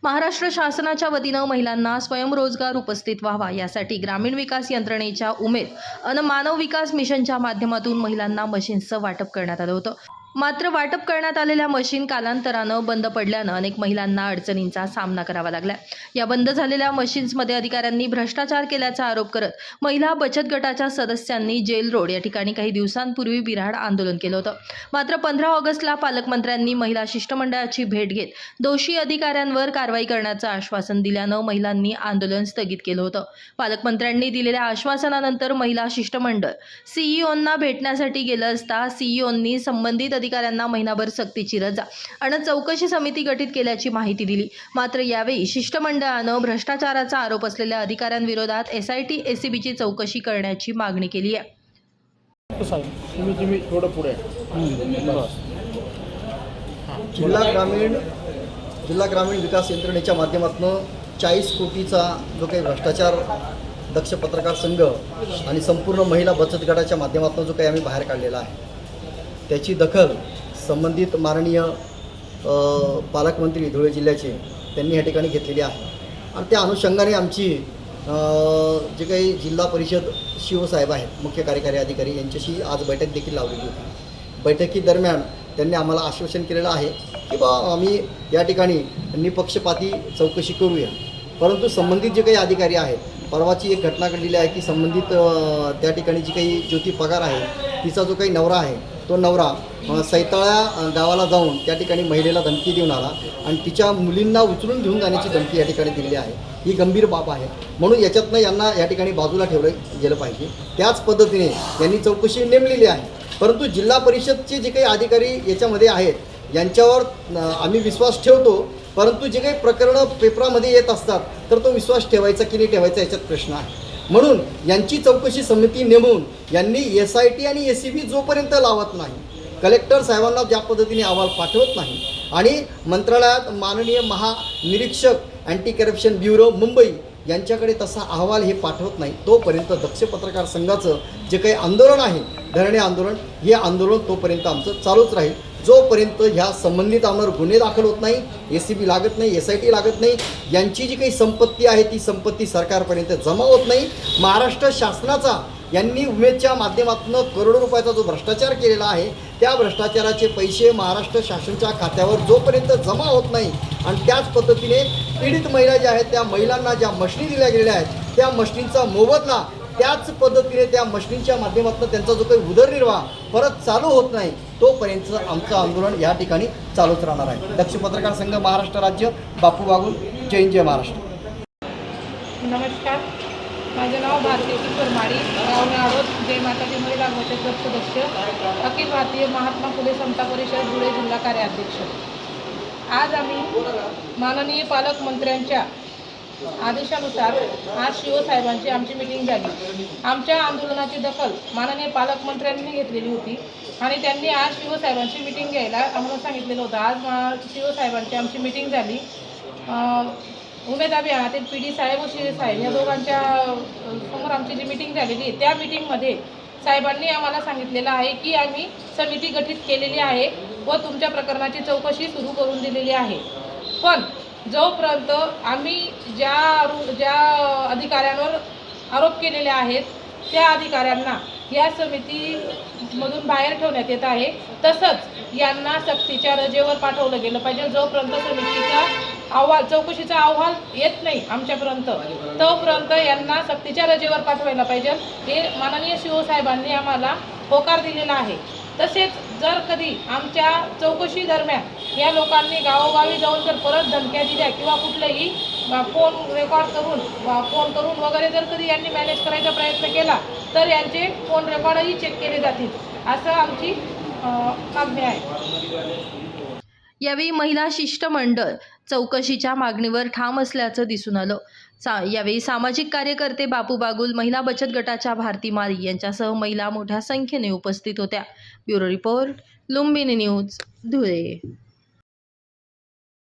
महाराष्ट्र शासनाच्या वतीनं महिलांना स्वयंरोजगार उपस्थित व्हावा यासाठी ग्रामीण विकास यंत्रणेच्या उमेद अन मानव विकास मिशनच्या माध्यमातून महिलांना मशीन्सचं वाटप करण्यात आलं होतं। मात्र वाटप करण्यात आलेल्या मशीन कालांतरानं बंद पडल्यानं अनेक महिलांना अडचणींचा सामना करावा लागला। या बंद झालेल्या मशीन्समध्ये अधिकाऱ्यांनी भ्रष्टाचार केल्याचा आरोप करत महिला बचत गटाच्या सदस्यांनी जेल रोड या ठिकाणी काही दिवसांपूर्वी बिऱ्हाड आंदोलन केलं होतं। मात्र 15 ऑगस्टला पालकमंत्र्यांनी महिला शिष्टमंडळाची भेट घेत दोषी अधिकाऱ्यांवर कारवाई करण्याचं आश्वासन दिल्यानं महिलांनी आंदोलन स्थगित केलं होतं। पालकमंत्र्यांनी दिलेल्या आश्वासनानंतर महिला शिष्टमंडळ सीईओंना भेटण्यासाठी गेलं असता सीईओंनी संबंधित अधिकाऱ्यांना महिनाभर सक्तीची रजा आणि चौकशी समिती गठीत केल्याची माहिती दिली। मात्र यावेळी शिष्टमंडळानं भ्रष्टाचाराचा आरोप असलेल्या अधिकाऱ्यांविरोधात SIT ACBची चौकशी करण्याची मागणी केली आहे। जिल्हा ग्रामीण विकास यंत्रणेच्या माध्यमातून 40 कोटीचा जो काही भ्रष्टाचार दक्ष पत्रकार संघ आणि संपूर्ण महिला बचत गटाच्या माध्यमातून जो काही आम्ही बाहेर काढलेला आहे त्याची दखल संबंधित माननीय पालकमंत्री धुळे जिल्ह्याचे त्यांनी या ठिकाणी घेतलेली आहे आणि त्या अनुषंगाने आमची जे काही जिल्हा परिषद शिवसाहेब आहेत मुख्य कार्यकारी अधिकारी यांच्याशी आज बैठक देखील लावलेली होती। बैठकीदरम्यान त्यांनी आम्हाला आश्वासन केलेलं आहे की आम्ही या ठिकाणी निपक्षपाती चौकशी करूया, परंतु संबंधित जे काही अधिकारी आहेत परवाची एक घटना घडलेली आहे की संबंधित त्या ठिकाणी जी काही ज्योती पगार आहे तिचा जो काही नवरा आहे तो नवरा सैताळ्या गावाला जाऊन त्या ठिकाणी महिलेला धमकी देऊन आला आणि तिच्या मुलींना उचलून घेऊन जाण्याची धमकी या ठिकाणी दिलेली आहे। ही गंभीर बाब आहे, म्हणून याच्यातनं यांना या ठिकाणी बाजूला ठेवलं गेलं पाहिजे। त्याच पद्धतीने यांनी चौकशी नेमलेली आहे, परंतु जिल्हा परिषदचे जे काही अधिकारी याच्यामध्ये आहेत यांच्यावर आम्ही विश्वास ठेवतो, परंतु जे काही प्रकरणं पेपरामध्ये येत असतात तर तो विश्वास ठेवायचा की नाही ठेवायचा याच्यात प्रश्न आहे। म्हणून यांची चौकशी समिती नेमून यांनी SIT आणि ACB जोपर्यंत लावत नाही, कलेक्टर साहेबांना ज्या पद्धतीने अहवाल पाठवत नाही आणि मंत्रालयात माननीय महानिरीक्षक अँटी करप्शन ब्युरो मुंबई यांच्याकडे तसा अहवाल हे पाठवत नाही, तोपर्यंत दक्ष पत्रकार संघाचं जे काही आंदोलन आहे धरणे आंदोलन हे आंदोलन तोपर्यंत आमचं चालूच राहील, जोपर्यंत ह्या संबंधित आमदार गुन्हे दाखल होत नाही, ACB लागत नाही, SIT लागत नाही, यांची जी काही संपत्ती आहे ती संपत्ती सरकारपर्यंत जमा होत नाही। महाराष्ट्र शासनाचा यांनी उमेदच्या माध्यमातून करोडो रुपयाचा जो भ्रष्टाचार केलेला आहे त्या भ्रष्टाचाराचे पैसे महाराष्ट्र शासनाच्या खात्यावर जोपर्यंत जमा होत नाही आणि त्याच पद्धतीने पीडित महिला ज्या आहेत त्या महिलांना ज्या मशिनी दिल्या गेलेल्या आहेत त्या मशिनींचा मोबदला त्याच पद्धतीने त्या मशिनींच्या माध्यमातून त्यांचा जो काही उदरनिर्वाह परत चालू होत नाही तोपर्यंत आमचं आंदोलन या ठिकाणी चालूच राहणार आहे। दक्ष पत्रकार संघ महाराष्ट्र राज्य, बापू बागुल, जय महाराष्ट्र। नमस्कार, माझं नाव भारती परमाडी, गाव नारोद, जय माताजी महिला बचत गट सदस्य, अखिल भारतीय महात्मा फुले समता परिषद धुळे जिल्हा कार्याध्यक्ष। आज आम्ही माननीय पालकमंत्र्यांच्या आदेशानुसार आज शिवसाहेबांची आमची मीटिंग झाली। आमच्या आंदोलनाची दखल माननीय पालकमंत्र्यांनी घेतलेली होती आणि त्यांनी आज शिवसाहेबांची मीटिंग घ्यायला आम्हाला सांगितलेलं होतं। आज शिवसाहेबांची आमची मीटिंग झाली। उमेद अभियानातील PD साहेब व शिवसाहेब या दोघांच्या समोर आमची जी मीटिंग झालेली आहे त्या मीटिंगमध्ये साहेबांनी आम्हाला सांगितलेलं आहे की आम्ही समिती गठीत केलेली आहे व तुमच्या प्रकरणाची चौकशी सुरू करून दिलेली आहे, पण जोपर्यंत आम्ही ज्या अधिकाऱ्यांवर आरोप केलेले आहेत त्या अधिकाऱ्यांना या समितीमधून बाहेर ठेवण्यात येत आहे, तसंच यांना सक्तीच्या रजेवर पाठवलं गेलं पाहिजे। जोपर्यंत समितीचा अहवाल चौकशीचा अहवाल येत नाही आमच्यापर्यंत तोपर्यंत यांना सक्तीच्या रजेवर पाठवायला पाहिजे, हे माननीय शिवसाहेबांनी आम्हाला होकार दिलेला आहे। तसेच जर कधी आमच्या चौकशी दरम्यान या लोकांनी गावोगावी जाऊन जर परत धमक्या दिल्या किंवा कुठलेही फोन रेकॉर्ड करून वगैरे जर कधी यांनी मॅनेज करायचा प्रयत्न केला तर यांचे फोन रेकॉर्डही चेक केले जातील, असं आमची मागणी आहे। यावेळी महिला शिष्टमंडळ चौकशीच्या मागणीवर ठाम असल्याचं दिसून आलं। यावेळी सामाजिक कार्यकर्ते बापू बागुल, महिला बचत गटाच्या भारती मारी यांच्यासह महिला मोठ्या संख्येने उपस्थित होत्या। Bureau report, Lumbini news, Dhule.